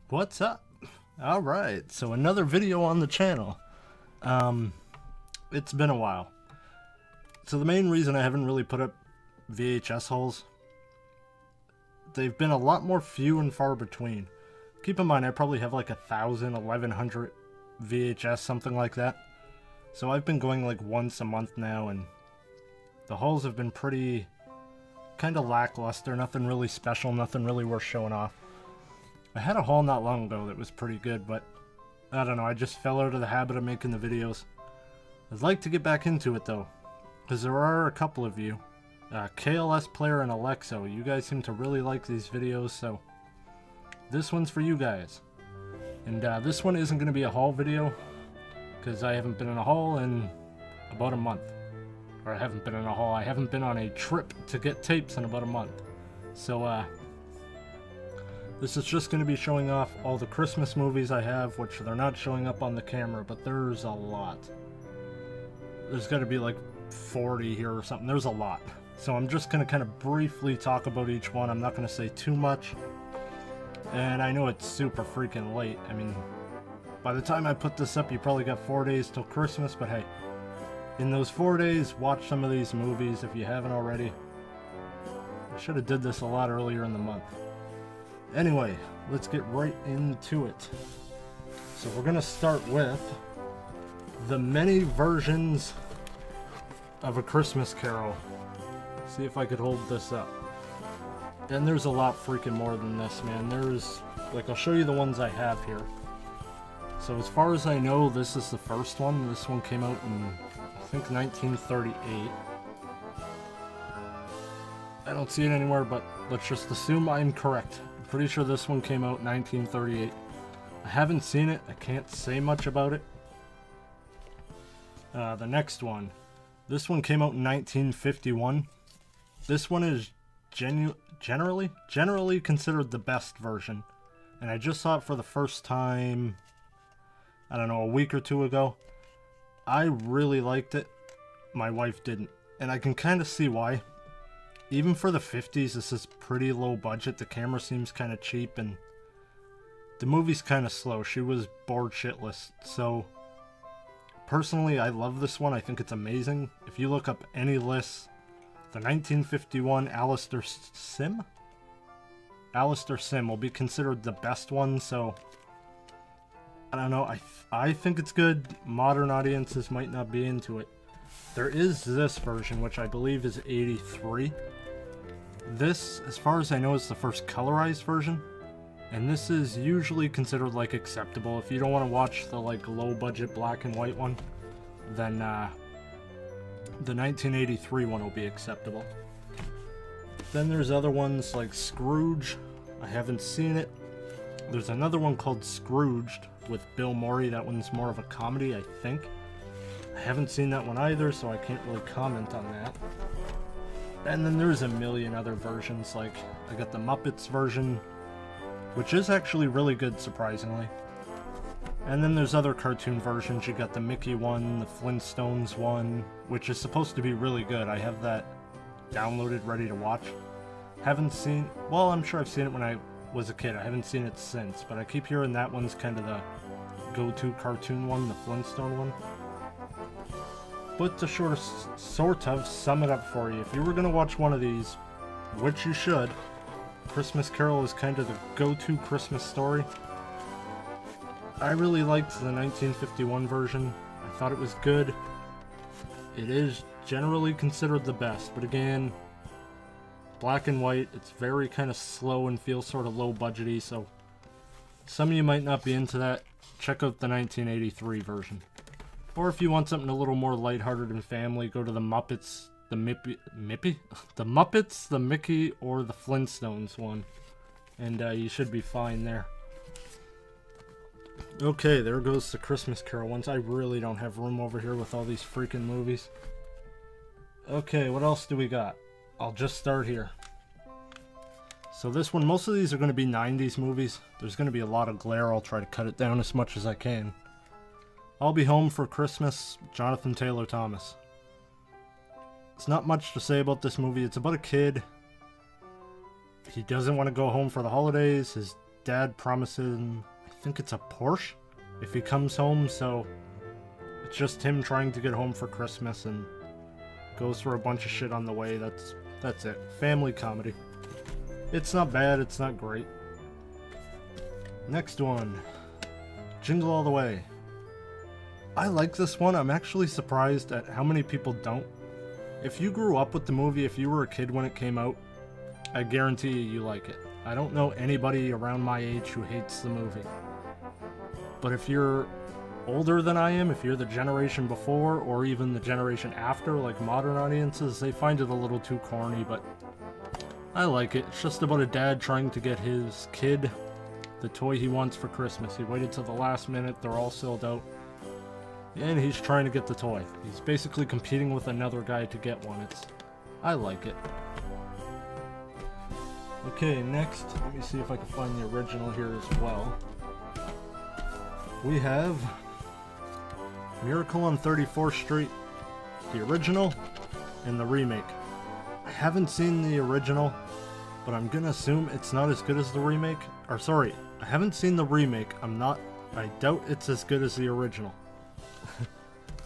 What's up? Alright, so another video on the channel. It's been a while. So the main reason I haven't really put up VHS hauls, they've been a lot more few and far between. Keep in mind, I probably have like 1,000, 1,100 VHS, something like that. So I've been going like once a month now, and the hauls have been pretty kind of lackluster, nothing really special, nothing really worth showing off. I had a haul not long ago that was pretty good, but I don't know, I just fell out of the habit of making the videos. I'd like to get back into it though, because there are a couple of you, KLS Player and Alexo, you guys seem to really like these videos, so this one's for you guys. And this one isn't going to be a haul video, because I haven't been in a haul in about a month. Or I haven't been in a haul, I haven't been on a trip to get tapes in about a month. So, this is just going to be showing off all the Christmas movies I have, which they're not showing up on the camera, but there's a lot. There's got to be like 40 here or something. There's a lot. So I'm just going to kind of briefly talk about each one. I'm not going to say too much. And I know it's super freaking late. I mean, by the time I put this up, you probably got 4 days till Christmas, but hey, in those 4 days, watch some of these movies if you haven't already. I should have did this a lot earlier in the month. Anyway, let's get right into it. So we're gonna start with the many versions of A Christmas Carol. See if I could hold this up. And there's a lot freaking more than this, man. There's, like, I'll show you the ones I have here. So as far as I know, this is the first one. This one came out in, I think, 1938. I don't see it anywhere, but let's just assume I'm correct. Pretty sure this one came out in 1938. I haven't seen it. I can't say much about it. The next one. This one came out in 1951. This one is generally considered the best version. And I just saw it for the first time, I don't know, a week or two ago. I really liked it. My wife didn't. And I can kind of see why. Even for the 50s, this is pretty low budget. The camera seems kind of cheap, and the movie's kind of slow. She was bored shitless. So, personally, I love this one. I think it's amazing. If you look up any lists, the 1951 Alastair Sim will be considered the best one, so I don't know. I think it's good. Modern audiences might not be into it. There is this version, which I believe is 83. This, as far as I know, is the first colorized version, and this is usually considered like acceptable. If you don't want to watch the like low budget black and white one, then the 1983 one will be acceptable. Then there's other ones like Scrooge. I haven't seen it. There's another one called Scrooged with Bill Murray. That one's more of a comedy, I think. I haven't seen that one either, so I can't really comment on that. And then there's a million other versions, like I got the Muppets version, which is actually really good, surprisingly. And then there's other cartoon versions. You got the Mickey one, the Flintstones one, which is supposed to be really good. I have that downloaded, ready to watch. Haven't seen, well, I'm sure I've seen it when I was a kid. I haven't seen it since, but I keep hearing that one's kind of the go-to cartoon one, the Flintstone one. But to sort of sum it up for you, if you were going to watch one of these, which you should, Christmas Carol is kind of the go-to Christmas story. I really liked the 1951 version. I thought it was good. It is generally considered the best, but again, black and white, it's very kind of slow and feels sort of low budgety, so some of you might not be into that. Check out the 1983 version. Or if you want something a little more lighthearted and family, go to the Muppets, the the Muppets, the Mickey, or the Flintstones one. And you should be fine there. Okay, there goes the Christmas Carol ones. I really don't have room over here with all these freaking movies. Okay, what else do we got? I'll just start here. So this one, most of these are going to be 90s movies. There's going to be a lot of glare. I'll try to cut it down as much as I can. I'll Be Home for Christmas, Jonathan Taylor Thomas. It's not much to say about this movie. It's about a kid. He doesn't want to go home for the holidays. His dad promises him, I think it's a Porsche, if he comes home, so it's just him trying to get home for Christmas and goes through a bunch of shit on the way. That's it. Family comedy. It's not bad, it's not great. Next one. Jingle All the Way. I like this one. I'm actually surprised at how many people don't. If you grew up with the movie, if you were a kid when it came out, I guarantee you like it. I don't know anybody around my age who hates the movie. But if you're older than I am, if you're the generation before or even the generation after, like modern audiences, they find it a little too corny, but I like it. It's just about a dad trying to get his kid the toy he wants for Christmas. He waited till the last minute, they're all sold out, and he's trying to get the toy. He's basically competing with another guy to get one. I like it. Okay, next, let me see if I can find the original here as well. We have Miracle on 34th Street, the original and the remake. I haven't seen the original, but I'm gonna assume it's not as good as the remake. Or sorry, I haven't seen the remake. I doubt it's as good as the original.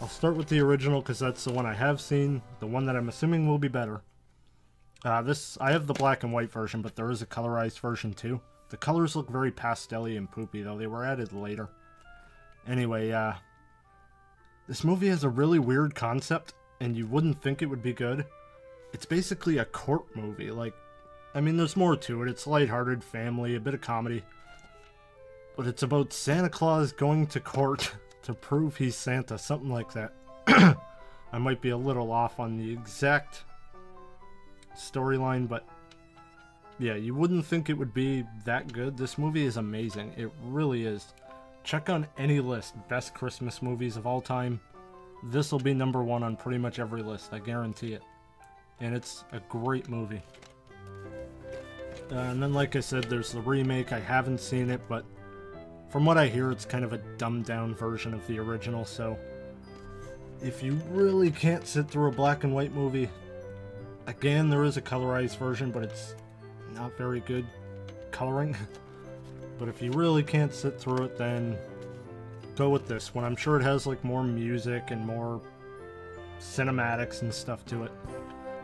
I'll start with the original because that's the one I have seen, the one that I'm assuming will be better. I have the black and white version, but there is a colorized version too. The colors look very pastel-y and poopy, though. They were added later. Anyway, this movie has a really weird concept, and you wouldn't think it would be good. It's basically a court movie. I mean, there's more to it. It's lighthearted, family, a bit of comedy. But it's about Santa Claus going to court to prove he's Santa, something like that. I might be a little off on the exact storyline, but yeah, you wouldn't think it would be that good. This movie is amazing. It really is. Check on any list, best Christmas movies of all time. This will be #1 on pretty much every list, I guarantee it. And it's a great movie. And then, like I said, there's the remake. I haven't seen it, but from what I hear, it's kind of a dumbed down version of the original, so if you really can't sit through a black and white movie, again, there is a colorized version, but it's not very good coloring. But if you really can't sit through it, then go with this one. I'm sure it has like more music and more cinematics and stuff to it.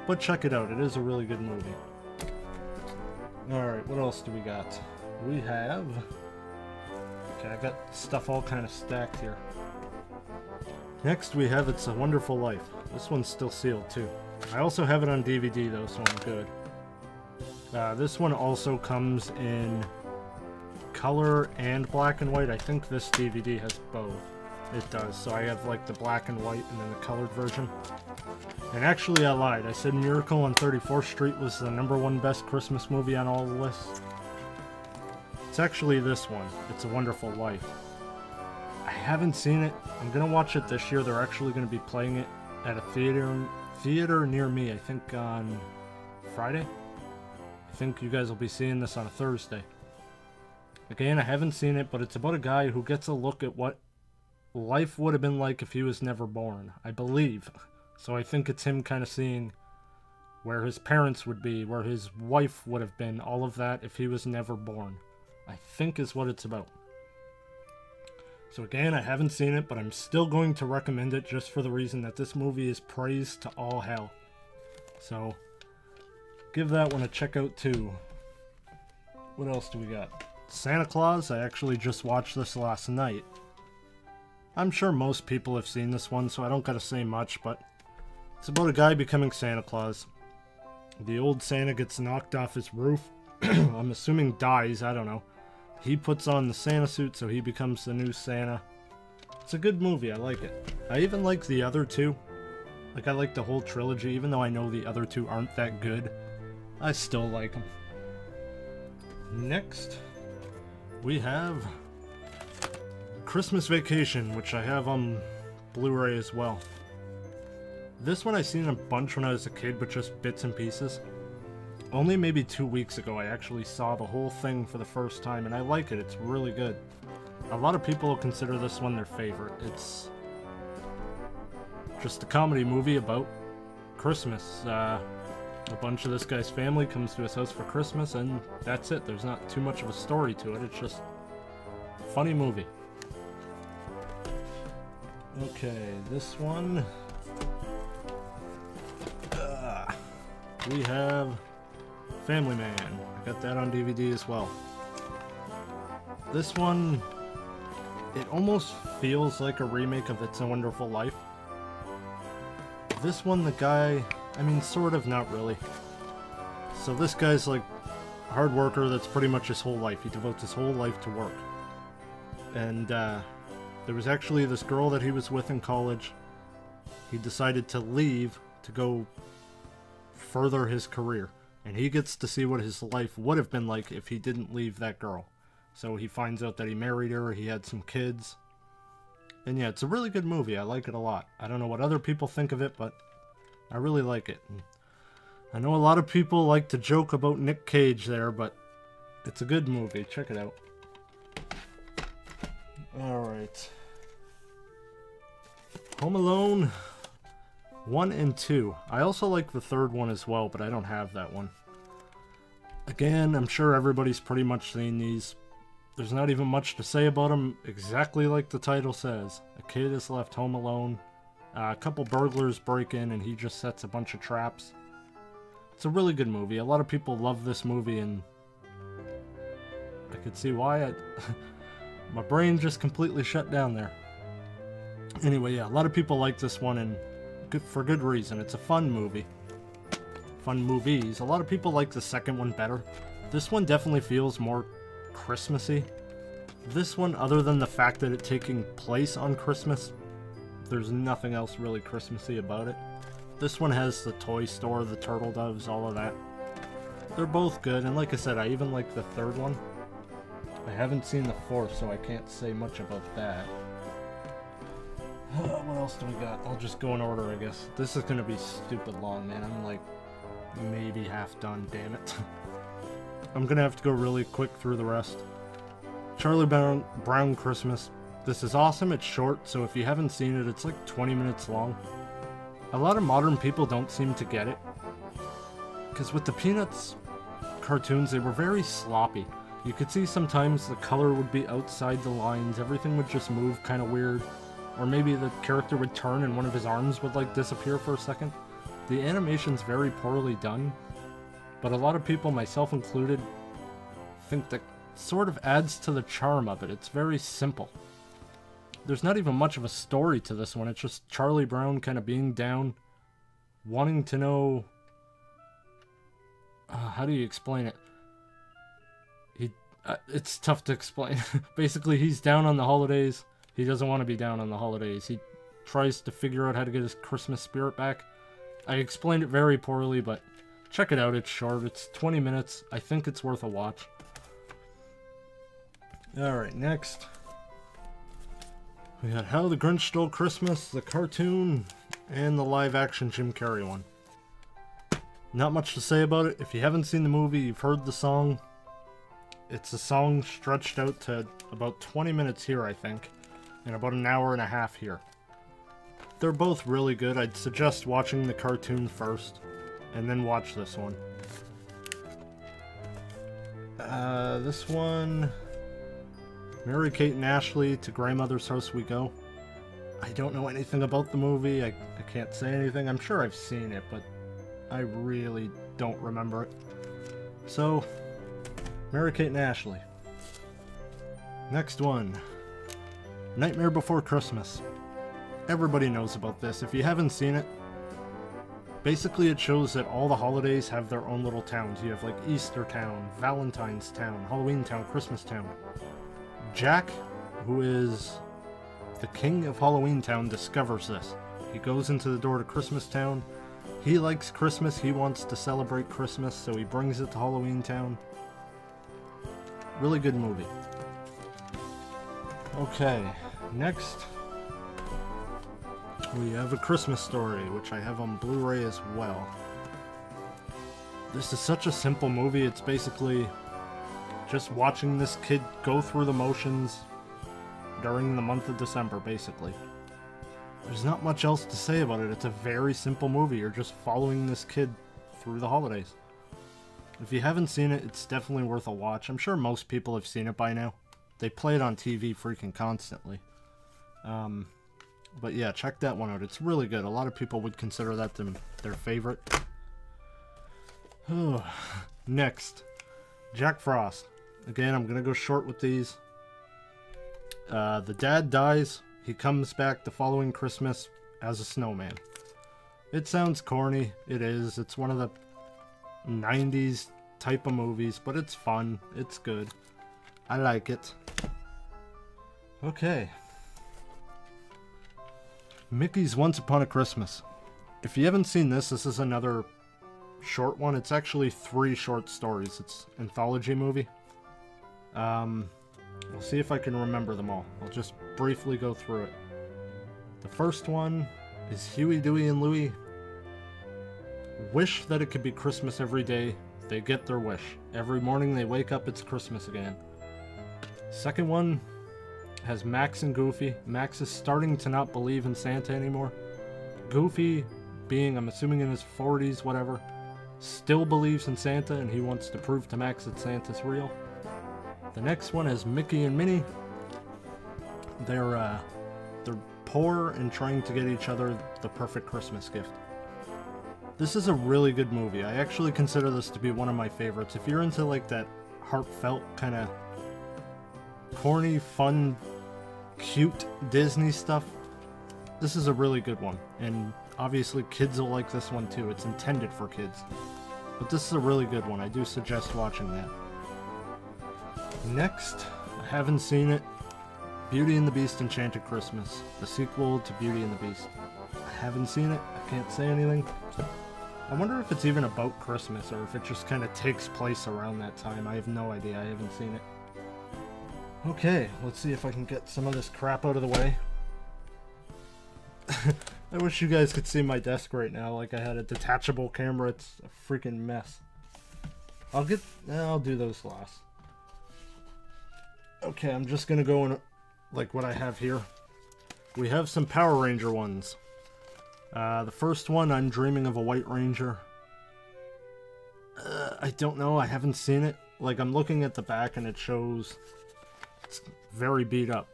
But check it out. It is a really good movie. Alright, what else do we got? We have... Okay, I got stuff all kind of stacked here. Next we have It's a Wonderful Life. This one's still sealed too. I also have it on DVD though, so I'm good. This one also comes in color and black and white. I think this DVD has both. It does, so I have like the black and white and then the colored version. And actually I lied. I said Miracle on 34th Street was the #1 best Christmas movie on all the lists. It's actually this one, It's a Wonderful Life. I haven't seen it. I'm gonna watch it this year. They're actually gonna be playing it at a theater near me, I think on Friday. I think you guys will be seeing this on a Thursday. Again, I haven't seen it, but it's about a guy who gets a look at what life would have been like if he was never born, I believe. So I think it's him kind of seeing where his parents would be, where his wife would have been, all of that if he was never born. I think is what it's about. So again, I haven't seen it, but I'm still going to recommend it just for the reason that this movie is praised to all hell. So, give that one a check out too. What else do we got? Santa Claus, I actually just watched this last night. I'm sure most people have seen this one, so I don't gotta say much, but it's about a guy becoming Santa Claus. The old Santa gets knocked off his roof. I'm assuming dies, I don't know. He puts on the Santa suit, so he becomes the new Santa. It's a good movie, I like it. I even like the other two. Like, I like the whole trilogy, even though I know the other two aren't that good. I still like them. Next, we have Christmas Vacation, which I have on Blu-ray as well. This one I seen a bunch when I was a kid, but just bits and pieces. Only maybe 2 weeks ago I actually saw the whole thing for the first time, and I like it. It's really good. A lot of people will consider this one their favorite. It's just a comedy movie about Christmas. A bunch of this guy's family comes to his house for Christmas, and that's it. There's not too much of a story to it. It's just a funny movie. Okay, this one... we have Family Man. I got that on DVD as well. This one, it almost feels like a remake of It's a Wonderful Life. This one, the guy, I mean, sort of, not really. So this guy's like a hard worker. That's pretty much his whole life. He devotes his whole life to work. And there was actually this girl that he was with in college. He decided to leave to go further his career, and he gets to see what his life would have been like if he didn't leave that girl. So he finds out that he married her, he had some kids, and yeah, it's a really good movie. I like it a lot. I don't know what other people think of it, but I really like it. And I know a lot of people like to joke about Nick Cage there, but it's a good movie. Check it out. Alright. Home Alone 1 and 2. I also like the third one as well, but I don't have that one. Again, I'm sure everybody's pretty much seen these. There's not even much to say about them, exactly like the title says. A kid is left home alone. A couple burglars break in and he just sets a bunch of traps. It's a really good movie. A lot of people love this movie, and I could see why. My brain just completely shut down there. Anyway, yeah, a lot of people like this one, and for good reason. It's a fun movie. Fun movies. A lot of people like the second one better. This one definitely feels more Christmassy. This one, other than the fact that it's taking place on Christmas, there's nothing else really Christmassy about it. This one has the toy store, the turtle doves, all of that. They're both good, and like I said, I even like the third one. I haven't seen the fourth, so I can't say much about that. What else do we got? I'll just go in order, I guess. This is gonna be stupid long, man. I'm like maybe half done, damn it. I'm gonna have to go really quick through the rest. Charlie Brown Christmas. This is awesome. It's short, so if you haven't seen it, it's like 20 minutes long. A lot of modern people don't seem to get it, because with the Peanuts cartoons, they were very sloppy. You could see sometimes the color would be outside the lines, everything would just move kind of weird. Or maybe the character would turn and one of his arms would like disappear for a second. The animation's very poorly done, but a lot of people, myself included, think that sort of adds to the charm of it. It's very simple. There's not even much of a story to this one. It's just Charlie Brown kind of being down, wanting to know... how do you explain it? It's tough to explain. Basically, he's down on the holidays. He doesn't want to be down on the holidays. He tries to figure out how to get his Christmas spirit back. I explained it very poorly, but check it out. It's short. It's 20 minutes. I think it's worth a watch. Alright, next. We got How the Grinch Stole Christmas, the cartoon, and the live-action Jim Carrey one. Not much to say about it. If you haven't seen the movie, you've heard the song. It's a song stretched out to about 20 minutes here, I think. And about an hour and a half here. They're both really good. I'd suggest watching the cartoon first, and then watch this one. This one... Mary, Kate, and Ashley, To Grandmother's House We Go. I don't know anything about the movie. I can't say anything. I'm sure I've seen it, but I really don't remember it. So, Mary, Kate, and Ashley. Next one. Nightmare Before Christmas. Everybody knows about this. If you haven't seen it, basically it shows that all the holidays have their own little towns. You have like Easter Town, Valentine's Town, Halloween Town, Christmas Town. Jack, who is the king of Halloween Town, discovers this. He goes into the door to Christmas Town. He likes Christmas. He wants to celebrate Christmas, so he brings it to Halloween Town. Really good movie. Okay, next we have A Christmas Story, which I have on Blu-ray as well. This is such a simple movie. It's basically just watching this kid go through the motions during the month of December, basically. There's not much else to say about it. It's a very simple movie. You're just following this kid through the holidays. If you haven't seen it, it's definitely worth a watch. I'm sure most people have seen it by now. They play it on TV freaking constantly. But yeah, check that one out. It's really good. A lot of people would consider that their favorite. Next, Jack Frost. Again, I'm gonna go short with these. The dad dies. He comes back the following Christmas as a snowman. It sounds corny. It is. It's one of the 90s type of movies, but it's fun. It's good. I like it. Okay. Mickey's Once Upon a Christmas. If you haven't seen this, this is another short one. It's actually 3 short stories. It's an anthology movie. We'll see if I can remember them all. I'll just briefly go through it. The first one is Huey, Dewey, and Louie wish that it could be Christmas every day. They get their wish. Every morning they wake up, it's Christmas again. Second one has Max and Goofy. Max is starting to not believe in Santa anymore. Goofy, being, I'm assuming in his 40s, whatever, still believes in Santa, and he wants to prove to Max that Santa's real. The next one is Mickey and Minnie. They're poor and trying to get each other the perfect Christmas gift. This is a really good movie. I actually consider this to be one of my favorites. If you're into like that heartfelt kind of corny, fun, cute Disney stuff, this is a really good one. And obviously kids will like this one too. It's intended for kids. But this is a really good one. I do suggest watching that. Next, I haven't seen it. Beauty and the Beast Enchanted Christmas. The sequel to Beauty and the Beast. I haven't seen it. I can't say anything. I wonder if it's even about Christmas or if it just kind of takes place around that time. I have no idea. I haven't seen it. Okay, let's see if I can get some of this crap out of the way. I wish you guys could see my desk right now. Like I had a detachable camera. It's a freaking mess. I'll do those last. Okay, I'm just gonna go in like what I have here. We have some Power Ranger ones. The first one, I'm Dreaming of a White Ranger. I don't know, I haven't seen it. Like, I'm looking at the back and it shows it's very beat up.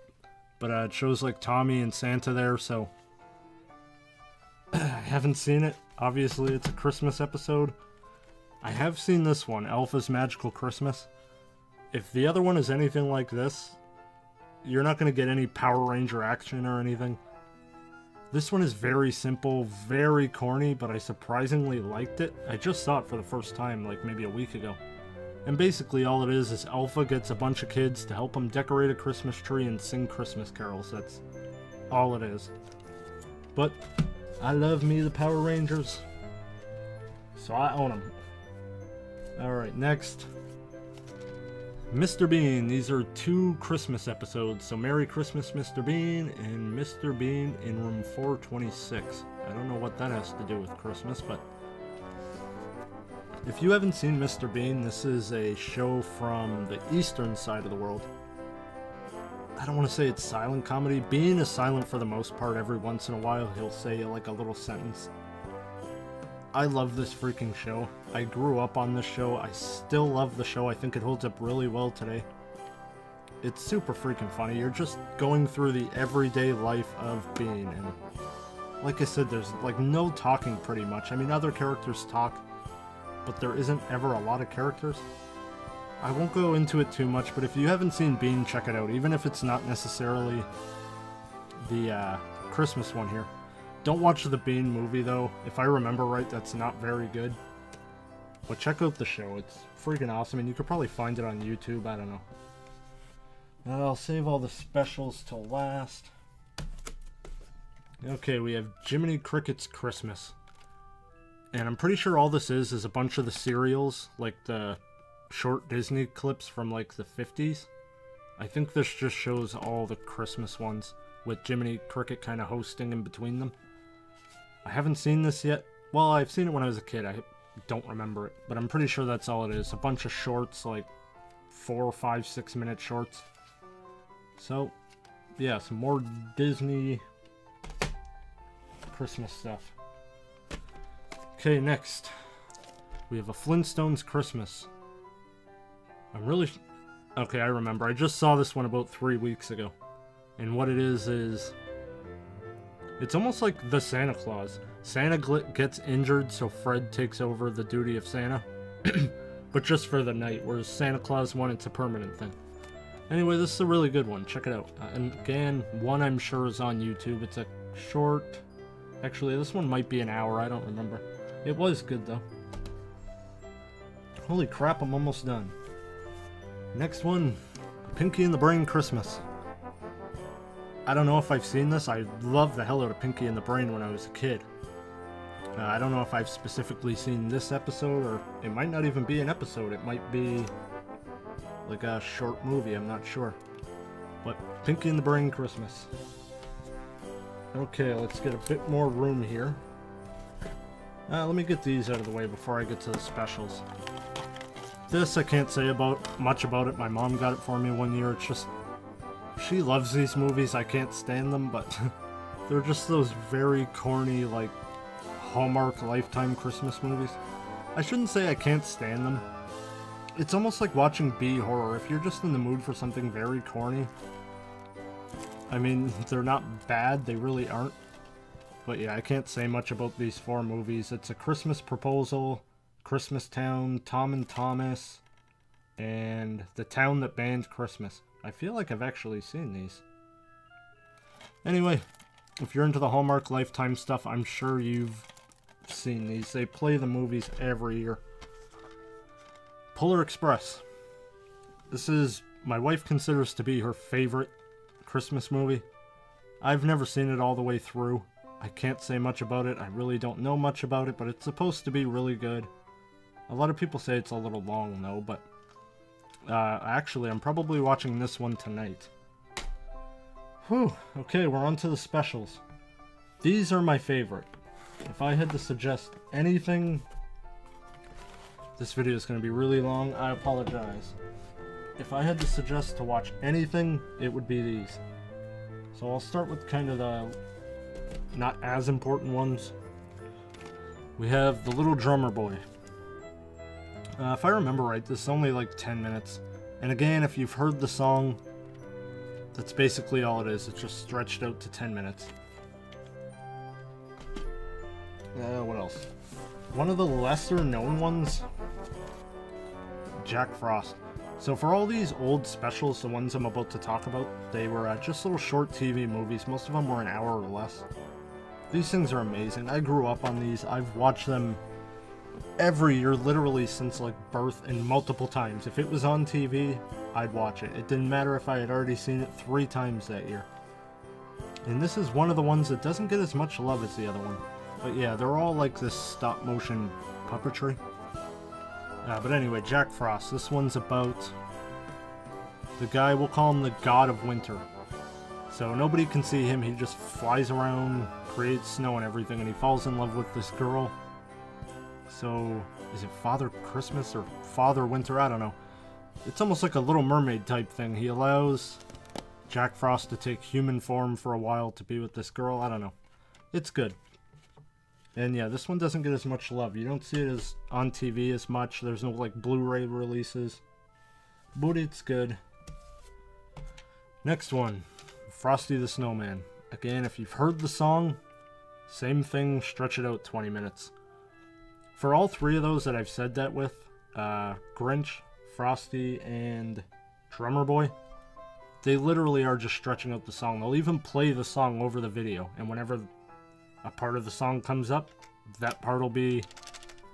But it shows like Tommy and Santa there, so I haven't seen it. Obviously, it's a Christmas episode. I have seen this one, Alpha's Magical Christmas. If the other one is anything like this, you're not going to get any Power Ranger action or anything. This one is very simple, very corny, but I surprisingly liked it. I just saw it for the first time, like maybe a week ago. And basically all it is Alpha gets a bunch of kids to help him decorate a Christmas tree and sing Christmas carols. That's all it is. But I love me the Power Rangers, so I own them. Alright, next. Mr. Bean. These are 2 Christmas episodes. So Merry Christmas, Mr. Bean, and Mr. Bean in Room 426. I don't know what that has to do with Christmas, but if you haven't seen Mr. Bean, this is a show from the eastern side of the world. I don't want to say it's silent comedy. Bean is silent for the most part. Every once in a while he'll say like a little sentence. I love this freaking show. I grew up on this show. I still love the show. I think it holds up really well today. It's super freaking funny. You're just going through the everyday life of Bean, and like I said, there's like no talking pretty much. I mean, other characters talk, but there isn't ever a lot of characters. I won't go into it too much, but if you haven't seen Bean, check it out. Even if it's not necessarily the Christmas one here. Don't watch the Bean movie, though. If I remember right, that's not very good. But check out the show. It's freaking awesome, and you could probably find it on YouTube. I don't know. I'll save all the specials till last. Okay, we have Jiminy Cricket's Christmas. And I'm pretty sure all this is a bunch of the serials, like the short Disney clips from, like, the 50s. I think this just shows all the Christmas ones, with Jiminy Cricket kind of hosting in between them. I haven't seen this yet. Well, I've seen it when I was a kid. I don't remember it, but I'm pretty sure that's all it is. A bunch of shorts, like 4, 5, 6 minute shorts. So, yeah, some more Disney Christmas stuff. Okay, next. We have a Flintstones Christmas. Okay, I remember. I just saw this one about 3 weeks ago. And what it is... It's almost like the Santa Claus. Santa gets injured, so Fred takes over the duty of Santa. But just for the night, whereas Santa Claus 1, it's a permanent thing. Anyway, this is a really good one. Check it out. And again, one I'm sure is on YouTube. It's a short... Actually, this one might be an hour. I don't remember. It was good, though. Holy crap, I'm almost done. Next one. Pinky and the Brain Christmas. I don't know if I've seen this. I loved the hell out of Pinky and the Brain when I was a kid. I don't know if I've specifically seen this episode, or it might not even be an episode. It might be like a short movie, I'm not sure. But Pinky and the Brain Christmas. Okay, let's get a bit more room here. Let me get these out of the way before I get to the specials. This I can't say much about it. My mom got it for me one year. It's just... She loves these movies. I can't stand them, but they're just those very corny, like, Hallmark Lifetime Christmas movies. I shouldn't say I can't stand them. It's almost like watching B-horror. If you're just in the mood for something very corny, I mean, they're not bad. They really aren't. But yeah, I can't say much about these 4 movies. It's A Christmas Proposal, Christmas Town, Tom and Thomas, and The Town That Banned Christmas. I feel like I've actually seen these. Anyway, if you're into the Hallmark Lifetime stuff, I'm sure you've seen these. They play the movies every year. Polar Express. This is, my wife considers to be her favorite Christmas movie. I've never seen it all the way through. I can't say much about it. I really don't know much about it, but it's supposed to be really good. A lot of people say it's a little long though, but actually I'm probably watching this one tonight. Whew, okay, we're on to the specials. These are my favorite. If I had to suggest anything... This video is going to be really long, I apologize. If I had to suggest to watch anything, it would be these. So I'll start with kind of the not as important ones. We have The Little Drummer Boy. If I remember right, this is only like 10 minutes. And again, if you've heard the song, that's basically all it is. It's just stretched out to 10 minutes. What else? One of the lesser known ones, Jack Frost. So for all these old specials, the ones I'm about to talk about, they were just little short TV movies. Most of them were an hour or less. These things are amazing. I grew up on these. I've watched them every year, literally since like birth, and multiple times. If it was on TV, I'd watch it. It didn't matter if I had already seen it 3 times that year. And this is one of the ones that doesn't get as much love as the other one. But yeah, they're all like this stop motion puppetry. But anyway, Jack Frost. This one's about the guy, we'll call him the God of Winter. So nobody can see him, he just flies around, creates snow and everything, and he falls in love with this girl. So, is it Father Christmas or Father Winter? I don't know. It's almost like a Little Mermaid type thing. He allows Jack Frost to take human form for a while to be with this girl. I don't know. It's good. And yeah, this one doesn't get as much love. You don't see it as on TV as much. There's no like Blu-ray releases. But it's good. Next one. Frosty the Snowman. Again, if you've heard the song, same thing, stretch it out 20 minutes. For all 3 of those that I've said that with, Grinch, Frosty, and Drummer Boy, they literally are just stretching out the song. They'll even play the song over the video, and whenever a part of the song comes up, that part will be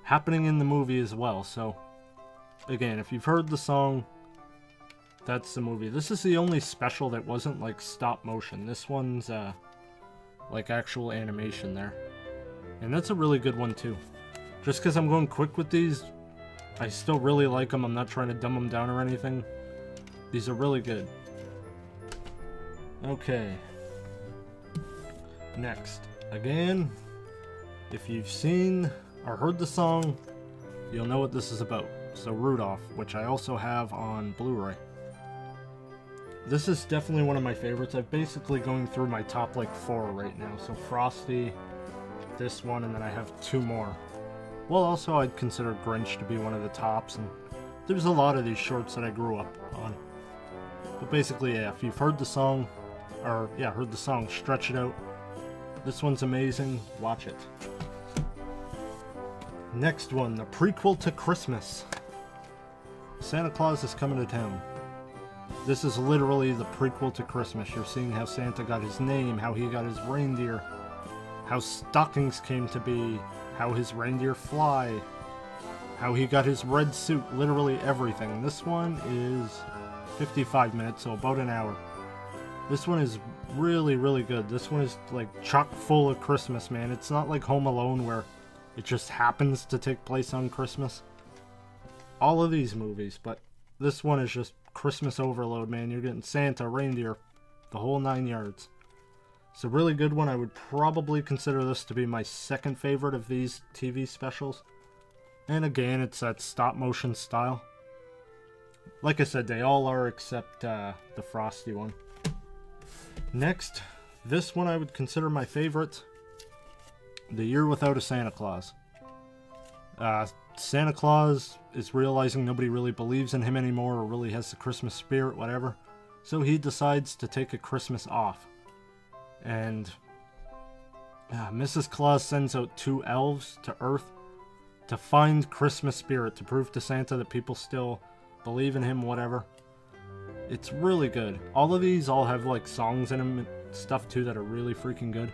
happening in the movie as well. So, again, if you've heard the song, that's the movie. This is the only special that wasn't like stop motion. This one's like actual animation there. And that's a really good one too. Just because I'm going quick with these, I still really like them. I'm not trying to dumb them down or anything. These are really good. Okay. Next. Again, if you've seen or heard the song, you'll know what this is about. So Rudolph, which I also have on Blu-ray. This is definitely one of my favorites. I'm basically going through my top like 4 right now. So Frosty, this one, and then I have 2 more. Well, also I'd consider Grinch to be one of the tops, and there's a lot of these shorts that I grew up on. But basically, yeah, if you've heard the song, or yeah, heard the song Stretch It Out, this one's amazing, watch it. Next one, the prequel to Christmas. Santa Claus is Coming to Town. This is literally the prequel to Christmas. You're seeing how Santa got his name, how he got his reindeer, how stockings came to be, how his reindeer fly, how he got his red suit, literally everything. This one is 55 minutes, so about an hour. This one is really, really good. This one is like chock full of Christmas, man. It's not like Home Alone where it just happens to take place on Christmas. All of these movies, but this one is just Christmas overload, man. You're getting Santa, reindeer, the whole 9 yards. It's a really good one. I would probably consider this to be my second favorite of these TV specials. And again, it's that stop motion style. Like I said, they all are except the Frosty one. Next, this one I would consider my favorite. The Year Without a Santa Claus. Santa Claus is realizing nobody really believes in him anymore or really has the Christmas spirit, whatever. So he decides to take a Christmas off. And Mrs. Claus sends out 2 elves to Earth to find Christmas spirit, to prove to Santa that people still believe in him, whatever. It's really good. All of these all have like songs in them and stuff too that are really freaking good.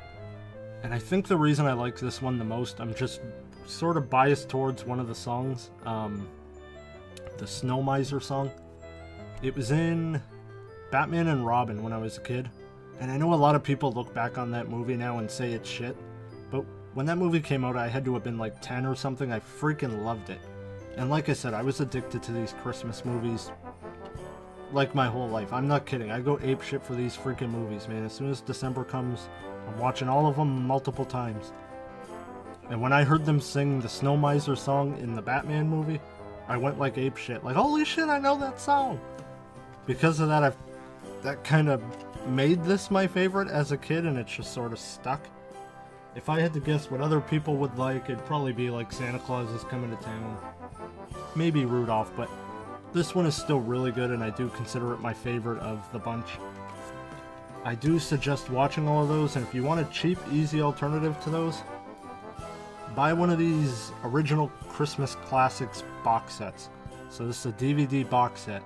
And I think the reason I like this one the most, I'm just sort of biased towards one of the songs, the Snow Miser song. It was in Batman and Robin when I was a kid, and I know a lot of people look back on that movie now and say it's shit, but when that movie came out I had to have been like 10 or something. I freaking loved it. And like I said, I was addicted to these Christmas movies like my whole life. I'm not kidding. I go apeshit for these freaking movies, man. As soon as December comes, I'm watching all of them multiple times. And when I heard them sing the Snow Miser song in the Batman movie, I went like apeshit. Like, holy shit, I know that song! Because of that, that kind of made this my favorite as a kid, and it's just sort of stuck. If I had to guess what other people would like, it'd probably be like Santa Claus is Coming to Town. Maybe Rudolph, but this one is still really good, and I do consider it my favorite of the bunch. I do suggest watching all of those, and if you want a cheap, easy alternative to those, buy one of these original Christmas Classics box sets. So this is a DVD box set,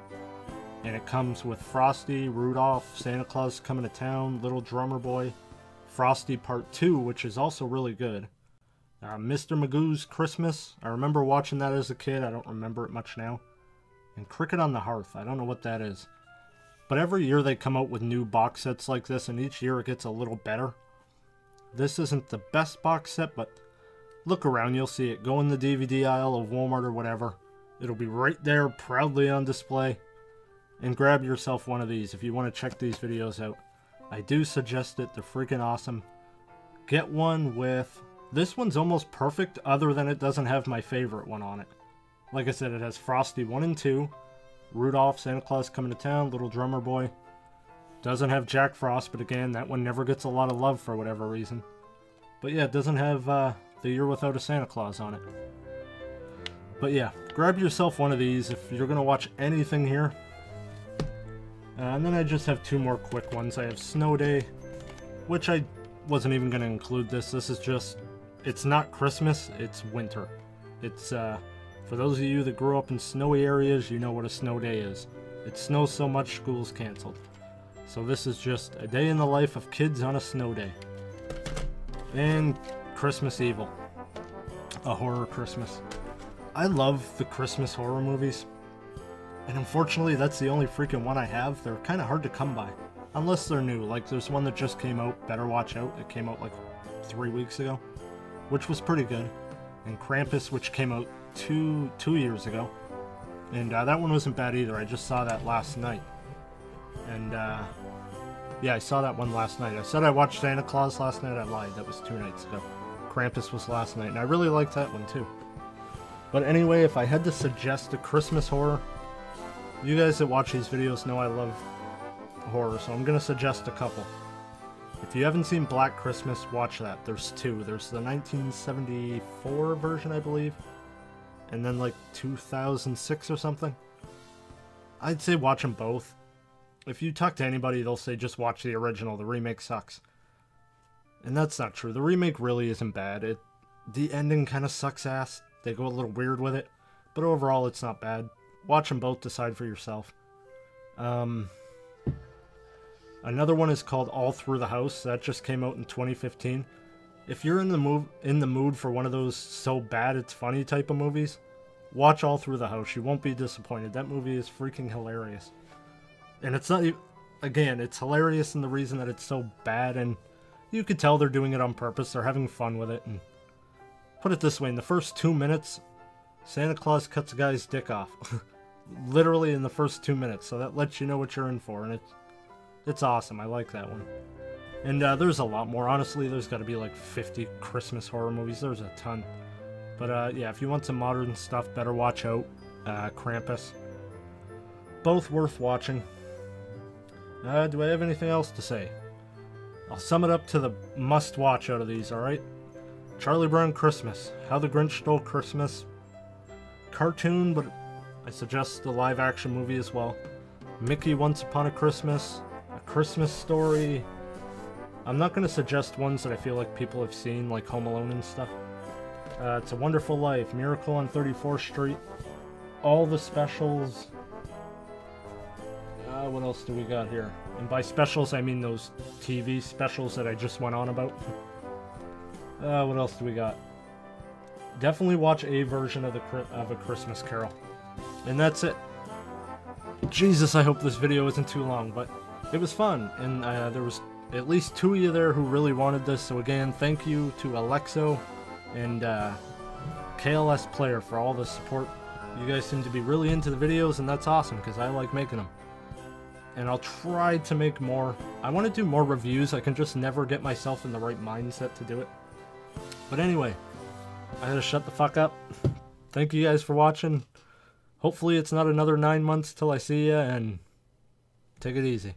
and it comes with Frosty, Rudolph, Santa Claus Coming to Town, Little Drummer Boy, Frosty Part 2, which is also really good. Mr. Magoo's Christmas, I remember watching that as a kid, I don't remember it much now. And Cricket on the Hearth, I don't know what that is. But every year they come out with new box sets like this, and each year it gets a little better. This isn't the best box set, but look around, you'll see it. Go in the DVD aisle of Walmart or whatever. It'll be right there, proudly on display. And grab yourself one of these if you want to check these videos out. I do suggest it, they're freaking awesome. Get one with... This one's almost perfect, other than it doesn't have my favorite one on it. Like I said, it has Frosty 1 and 2, Rudolph, Santa Claus Coming to Town, Little Drummer Boy. Doesn't have Jack Frost, but again, that one never gets a lot of love for whatever reason. But yeah, it doesn't have The Year Without a Santa Claus on it. But yeah, grab yourself one of these if you're going to watch anything here. And then I just have 2 more quick ones. I have Snow Day, which I wasn't even going to include this. This is just, it's not Christmas, it's winter. It's, for those of you that grew up in snowy areas, you know what a snow day is. It snows so much, school's canceled. So this is just a day in the life of kids on a snow day. And Christmas Evil. A horror Christmas. I love the Christmas horror movies. And unfortunately, that's the only freaking one I have. They're kind of hard to come by. Unless they're new. Like, there's one that just came out, Better Watch Out. It came out like 3 weeks ago. Which was pretty good. And Krampus, which came out two years ago. And that one wasn't bad either. I just saw that last night. And, yeah, I saw that one last night. I said I watched Santa Claus last night. I lied. That was 2 nights ago. Krampus was last night. And I really liked that one, too. But anyway, if I had to suggest a Christmas horror, you guys that watch these videos know I love horror, so I'm going to suggest a couple. If you haven't seen Black Christmas, watch that. There's two. There's the 1974 version, I believe, and then like 2006 or something. I'd say watch them both. If you talk to anybody, they'll say just watch the original. The remake sucks. And that's not true. The remake really isn't bad. The ending kind of sucks ass. They go a little weird with it. But overall, it's not bad. Watch them both, decide for yourself. Another one is called All Through the House. That just came out in 2015. If you're in the mood for one of those so bad it's funny type of movies, watch All Through the House. You won't be disappointed. That movie is freaking hilarious. And it's not... Again, it's hilarious in the reason that it's so bad, and you could tell they're doing it on purpose. They're having fun with it. And put it this way, in the first 2 minutes, Santa Claus cuts a guy's dick off. Literally in the first 2 minutes. So that lets you know what you're in for, and it's awesome. I like that one. And there's a lot more. Honestly, there's got to be like 50 Christmas horror movies. There's a ton. But yeah, if you want some modern stuff, better watch out. Krampus. Both worth watching. Do I have anything else to say? I'll sum it up to the must-watch out of these, alright? Charlie Brown Christmas. How the Grinch Stole Christmas. Cartoon, but I suggest the live-action movie as well. Mickey Once Upon a Christmas. A Christmas Story. I'm not going to suggest ones that I feel like people have seen, like Home Alone and stuff. It's a Wonderful Life, Miracle on 34th Street, all the specials. What else do we got here? And by specials, I mean those TV specials that I just went on about. What else do we got? Definitely watch a version of A Christmas Carol. And that's it. Jesus, I hope this video isn't too long, but it was fun. And there was at least 2 of you there who really wanted this. So again, thank you to Alexo and KLS Player for all the support. You guys seem to be really into the videos, and that's awesome because I like making them. And I'll try to make more. I want to do more reviews. I can just never get myself in the right mindset to do it. But anyway, I gotta shut the fuck up. Thank you guys for watching. Hopefully it's not another 9 months till I see ya, and take it easy.